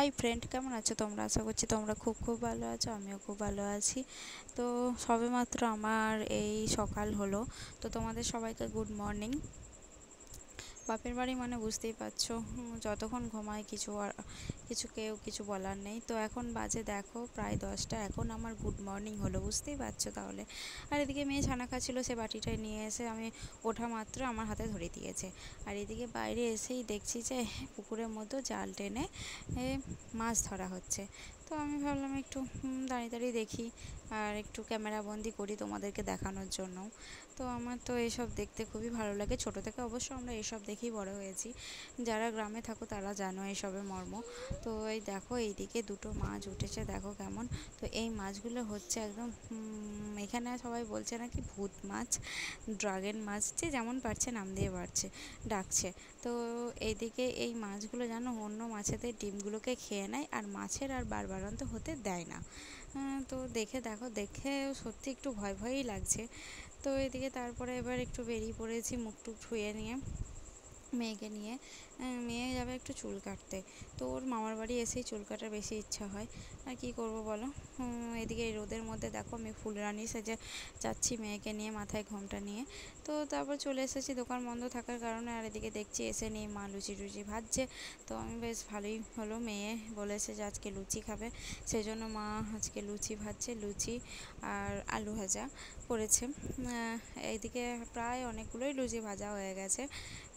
Hi friend, কেমন আছো তোমরা? আশা করছি তোমরা খুব খুব ভালো আছো। আমিও খুব ভালো আছি। তো সবেমাত্র আমার এই সকাল হলো, তো তোমাদের সবাইকে গুড মর্নিং। বাপের বাড়ি মানে বুঝতেই পারছো, যতক্ষণ ঘুমায় কেউ কিছু বলার নেই। তো এখন বাজে দেখো প্রায় 10টা, এখন আমার গুড মর্নিং হলো, বুঝতেই পারছো তাহলে। আর এদিকে মেয়ে ছানা খাচ্ছিল, সে বাটিটাই নিয়ে এসে আমি ওঠা মাত্র আমার হাতে ধরে দিয়েছে। আর এদিকে বাইরে এসেই দেখছি যে পুকুরের মধ্যে জাল টেনে মাছ ধরা হচ্ছে। তো আমি ভাবলাম একটু দাঁড়িয়ে দাঁড়িয়ে দেখি আর একটু ক্যামেরা বন্দি করি তোমাদেরকে দেখানোর জন্য। তো আমার তো এসব দেখতে খুবই ভালো লাগে। ছোট থেকে অবশ্য আমরা এসব দেখেই বড় হয়েছি। যারা গ্রামে থাকো তারা জানো এসবের মর্ম। তো এই দেখো এইদিকে দুটো মাছ উঠেছে, দেখো কেমন। তো এই মাছগুলো হচ্ছে একদম এখানে সবাই বলছে নাকি ভূত মাছ, ড্রাগন মাছ, যে যেমন পারছে নাম দিয়ে ডাকছে। তো এইদিকে এই মাছগুলো জানো অন্য মাছেদের ডিমগুলোকে খেয়ে নেয়, আর মাছের আর বাড়বাড়ন্ত হতে দেয় না। তো দেখে সত্যি একটু ভয় ভয়ই লাগছে। তো এদিকে তারপরে এবার একটু বেরিয়ে পড়েছি মুখ টুক ধুয়ে নিয়ে, মেয়েকে নিয়ে। মেয়ে যাবে একটু চুল কাটতে। তো ওর মামার বাড়ি এসেই চুল কাটার বেশি ইচ্ছা হয়, আর কি করব বলো। এদিকে এই রোদের মধ্যে দেখো আমি ফুলরানি সেজে যাচ্ছি মেয়েকে নিয়ে, মাথায় ঘোমটা নিয়ে। তো তারপর চলে এসেছি দোকান বন্ধ থাকার কারণে। আর এদিকে দেখছি এসে নেই, মা লুচি টুচি ভাজছে। তো আমি বেশ ভালোই হলো, মেয়ে বলেছে যে আজকে লুচি খাবে, সেই জন্য মা আজকে লুচি ভাজছে, লুচি আর আলু ভাজা করেছে। এইদিকে প্রায় অনেকগুলোই লুচি ভাজা হয়ে গেছে।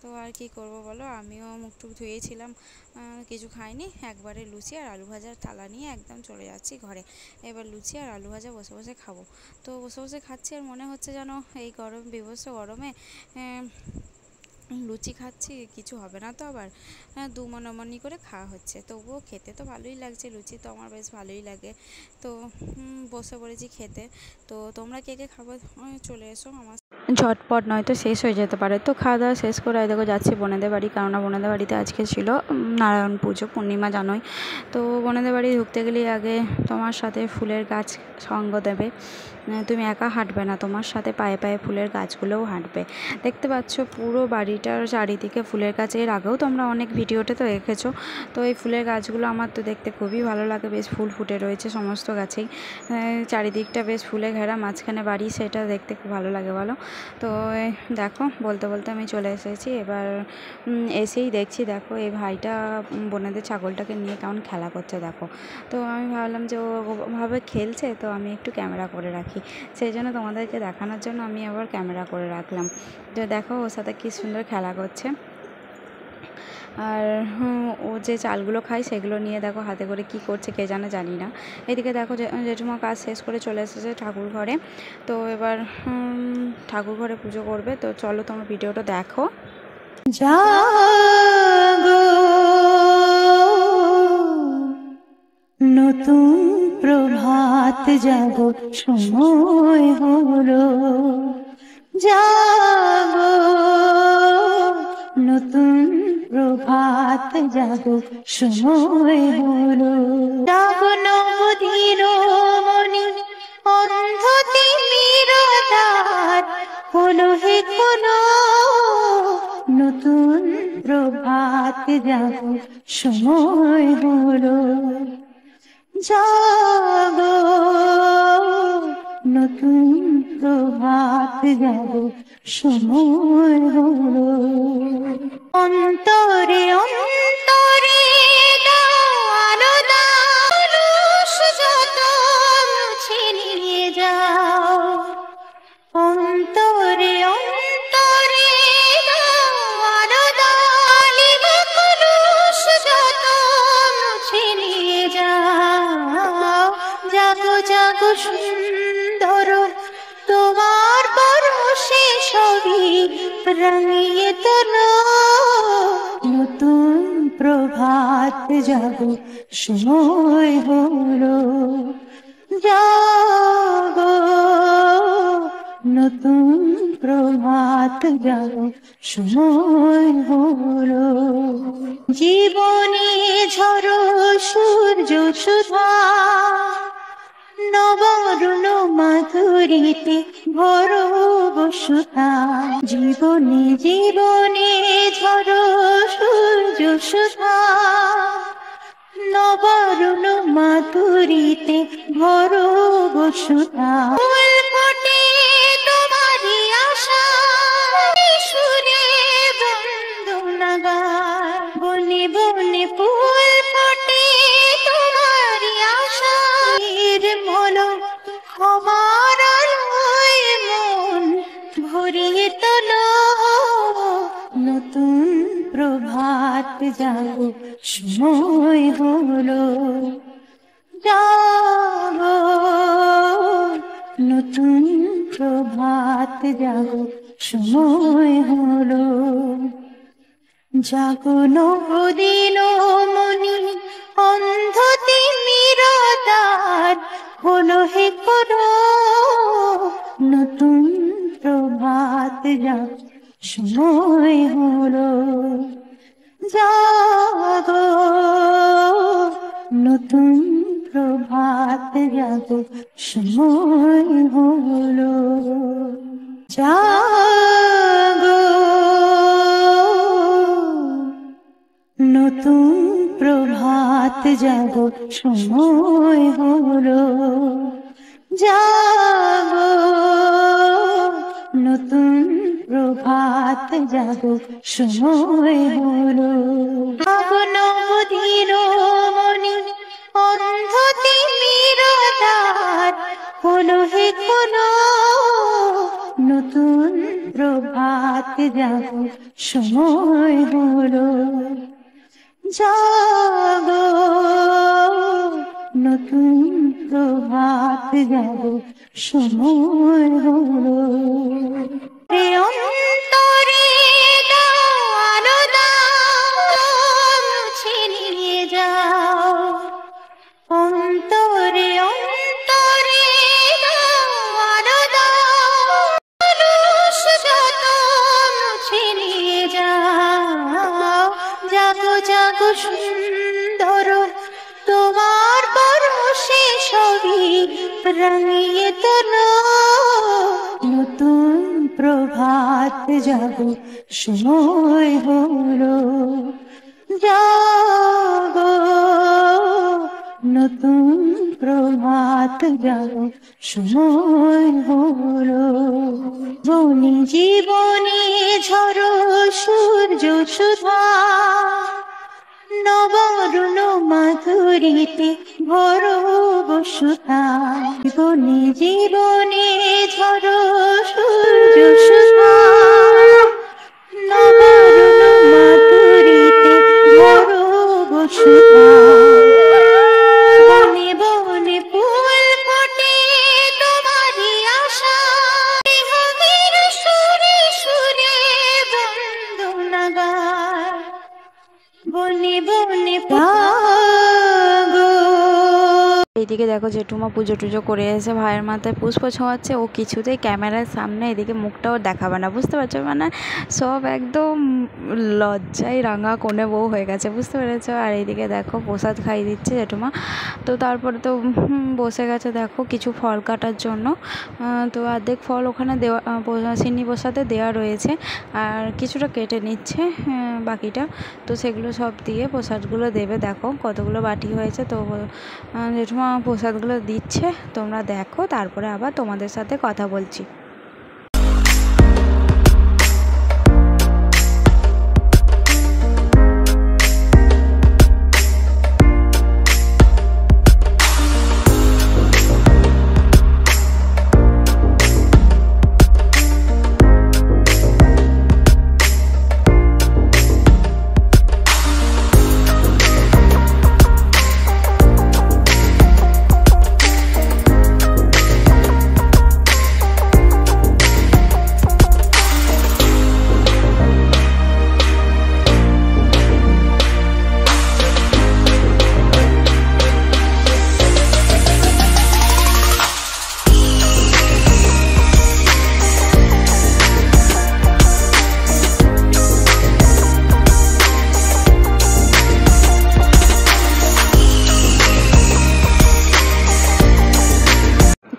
তো আর কি করব বলো, আমিও মুখ টুক ধুয়েছিলাম, কিছু খাইনি। একবারে লুচি আর আলু ভাজার থালা নিয়ে একদম চলে যাচ্ছি ঘরে। এবার লুচি আর আলু ভাজা বসে বসে খাবো। তো বসে বসে খাচ্ছি, আর মনে হচ্ছে যেন এই বীভৎস গরমে লুচি খাচ্ছি, কিছু হবে না তো আবার। দু মনি করে খাওয়া হচ্ছে, তবুও খেতে তো ভালোই লাগছে, লুচি তো আমার বেশ ভালোই লাগে। তো বসে পড়েছি খেতে। তো তোমরা কে কে খাবার চলে এসো আমার, ঝটপট নয়তো শেষ হয়ে যেতে পারে। তো খাওয়া দাওয়া শেষ করে দেখো যাচ্ছি বোনেদের বাড়ি, কেননা বোনেদের বাড়িতে আজকে ছিল নারায়ণ পুজো, পূর্ণিমা জানোই। তো বোনেদের বাড়ি ঢুকতে গেলেই আগে তোমার সাথে ফুলের গাছ সঙ্গ দেবে। তুমি একা হাঁটবে না, তোমার সাথে পায়ে পায়ে ফুলের গাছগুলোও হাঁটবে। দেখতে পাচ্ছ পুরো বাড়িটার চারিদিকে ফুলের গাছ। এর আগেও তোমরা অনেক ভিডিওতে তো দেখেছো। তো এই ফুলের গাছগুলো আমার তো দেখতে খুবই ভালো লাগে, বেশ ফুল ফুটে রয়েছে সমস্ত গাছেই। চারিদিকটা বেশ ফুলে ঘেরা, মাঝখানে বাড়ি, সেটা দেখতে খুব ভালো লাগে বলো। তো দেখো বলতে বলতে আমি চলে এসেছি। এবার এসেই দেখছি দেখো এই ভাইটা বোনেদের ছাগলটাকে নিয়ে কেমন খেলা করছে দেখো। তো আমি ভাবলাম যে ও ভাবে খেলছে, তো আমি একটু ক্যামেরা করে রাখি, সেই জন্য তোমাদেরকে দেখানোর জন্য আমি আবার ক্যামেরা করে রাখলাম। যে দেখো ওর সাথে কী সুন্দর খেলা করছে। আর ও যে চালগুলো খায় সেগুলো নিয়ে দেখো হাতে করে কি করছে কে জানি না। এদিকে দেখো জেঠুমা কাজ শেষ করে চলে এসেছে ঠাকুর ঘরে। তো এবার ঠাকুর ঘরে পুজো করবে। তো চলো তোমার ভিডিওটা দেখো। জাগো নতুন প্রভাত জাগো, সময় হলো। জাগো নতুন প্রভাত জাগো, সময় হলো। জাগো নবধীর মনি, অন্ধ তিমিরতার হলো হে কোনো। নতুন প্রভাত জাগো, সময় হলো। জাগো নতুন প্রভাত জাগো, সময় হলো। অন্তরে অন্তরে আলো দাও, যত মুছে নিয়ে যাও। অন্তরে অন্তরে আলো দাও, যত মুছে নিয়ে যাও। জাগো জাগো সুন্দর, তোমার পরশে সবই রাঙিয়ে তোলো। নতুন প্রভাত জাগো, সময় হলো। জাগো নতুন প্রভাত জাগো, সময় হলো। জীবনে ঝড়ো সূর্য সুধা, নবরুণ মাধুরীতে ভরো বসুধা। জীবনে জীবনে ঝড়ো সূর্য সুধা, নবরুণ মাধুরীতে ভরো বসুধা। ফুল ফোটে তোমারি আশা, সুরে বন্দনা গায়। বনে বনে ফুল ফোটে তোমারি আশা, নির্মল ক্ষমার আলোয় মন ভরিয়ে তোলো। নতুন প্রভাত জাগো, সময় হলো। জাগো, নতুন প্রভাত জাগো, সময় হলো। জাগো নবদিন মনি, অন্ধ তিমিরতার হলো হে করো। নতুন প্রভাত জাগো, সময় হলো। জাগো, নতুন প্রভাত জাগো, সময় হলো। জাগো, নতুন প্রভাত জাগো, সময় হলো। জাগো, নতুন প্রভাত জাগো, সময় হলো। জাগো নবদিন মনি, অন্ধ তিমিরতার হলো হে কোনো। নতুন প্রভাত জাগো, সময় হলো। জাগো, নতুন প্রভাত জাগো, সময় হলো। অন্তরে আলো দাও, মুছে নিয়ে যাও। অন্তরে অন্তরে আলো দাও, মানুষ যত মুছে নিয়ে যাও। জাগো জাগো সুন্দর, তোমার পরশে সবই রাঙিয়ে তোলো। নতুন প্রভাত জাগো, সময় হলো। জাগো, নতুন প্রভাত জাগো, সময় হলো। বনি জীবনে ঝরো সূর্য সুধা, নবরুণ মাধুরীতে ভরো বসুধা। জীবনে জীবনে ঝরো সূর্য সুধা, নবরুণ মাধুরীতে ভরো বসুধা। বনে বনে ফুল ফোটে তোমারি আশা, হবির সুরে সুরে বন্দনা গায়। বনে বনে জাগো। এইদিকে দেখো জেঠুমা পুজো টুজো করে এসে ভাইয়ের মাথায় পুষ্প ছোঁয়াচ্ছে। ও কিছুতেই ক্যামেরার সামনে এদিকে মুখটাও দেখাবে না, বুঝতে পারছো? মানে সব একদম লজ্জায় রাঙা কোণে বউ হয়ে গেছে, বুঝতে পেরেছো? আর এইদিকে দেখো প্রসাদ খাইয়ে দিচ্ছে জেঠুমা। তো তারপরে তো বসে গেছে দেখো কিছু ফল কাটার জন্য। তো অর্ধেক ফল ওখানে দেওয়া, সিন্নি প্রসাদে দেওয়া রয়েছে, আর কিছুটা কেটে নিচ্ছে বাকিটা। তো সেগুলো সব দিয়ে প্রসাদগুলো দেবে। দেখো কতগুলো বাটি হয়েছে। তো জেঠুমা প্রসাদগুলো দিচ্ছে, তোমরা দেখো, তারপরে আবার তোমাদের সাথে কথা বলছি।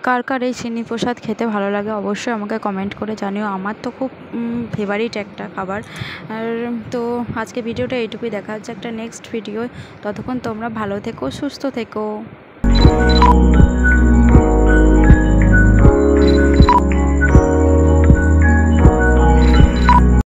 কার কার এই চিনি প্রসাদ খেতে ভালো লাগে অবশ্যই আমাকে কমেন্ট করে জানিও। আমার তো খুব ফেভারিট একটা খাবার। আর তো আজকে ভিডিওটা এইটুকুই, দেখা হচ্ছে একটা নেক্সট ভিডিও। ততক্ষণ তোমরা ভালো থেকো, সুস্থ থেকো।